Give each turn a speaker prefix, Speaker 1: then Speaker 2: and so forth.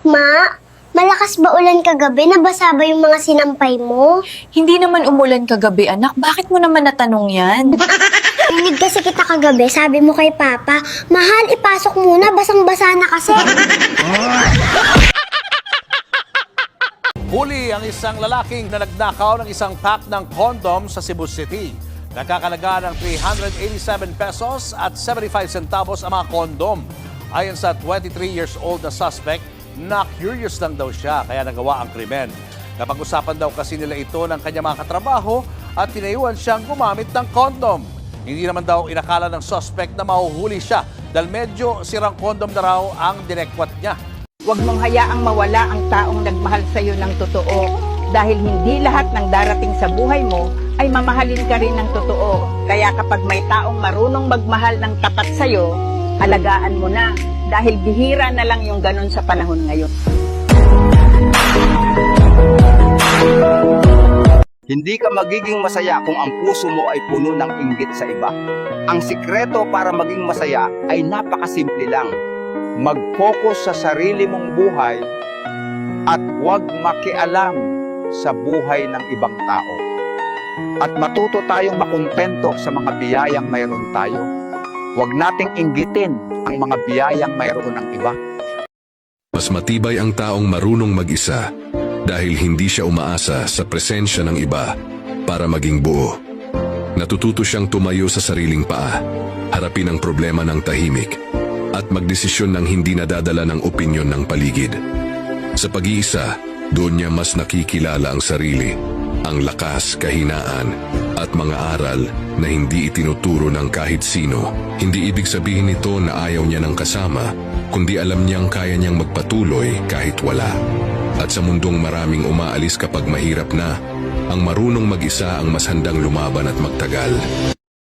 Speaker 1: Ma, malakas ba ulan kagabi? Nabasa ba yung mga sinampay mo?
Speaker 2: Hindi naman umulan kagabi, anak. Bakit mo naman natanong yan?
Speaker 1: Rinig kasi kita kagabi, sabi mo kay Papa, mahal, ipasok muna, basang-basa na kasi.
Speaker 3: Huli ang isang lalaking na nagnakaw ng isang pack ng condom sa Cebu City. Nakakalaga ng 387 pesos at 75 centavos ang mga kondom. Ayon sa 23 years old na suspect, na curious lang daw siya kaya nagawa ang krimen. Napag-usapan daw kasi nila ito ng kanyang mga katrabaho at tinayuan siyang gumamit ng kondom. Hindi naman daw inakala ng suspect na mahuhuli siya dahil medyo sirang kondom na raw ang dinekwat niya.
Speaker 4: Huwag mong hayaang mawala ang taong nagmahal sa iyo ng totoo dahil hindi lahat ng darating sa buhay mo ay mamahalin ka rin ng totoo. Kaya kapag may taong marunong magmahal ng tapat sa iyo, alagaan mo na dahil bihira na lang yung ganun sa panahon ngayon.
Speaker 5: Hindi ka magiging masaya kung ang puso mo ay puno ng inggit sa iba. Ang sikreto para maging masaya ay napakasimple lang. Mag-focus sa sarili mong buhay at huwag makialam sa buhay ng ibang tao. At matuto tayong makontento sa mga biyayang mayroon tayo. Huwag nating inggitin ang mga biyayang mayroon ng iba.
Speaker 6: Mas matibay ang taong marunong mag-isa dahil hindi siya umaasa sa presensya ng iba para maging buo. Natututo siyang tumayo sa sariling paa, harapin ang problema ng tahimik, at magdesisyon ng hindi nadadala ng opinyon ng paligid. Sa pag-iisa, doon niya mas nakikilala ang sarili, ang lakas, kahinaan, at mga aral na hindi itinuturo ng kahit sino. Hindi ibig sabihin nito na ayaw niya ng kasama, kundi alam niyang kaya niyang magpatuloy kahit wala. At sa mundong maraming umaalis kapag mahirap na, ang marunong mag-isa ang mas handang lumaban at magtagal.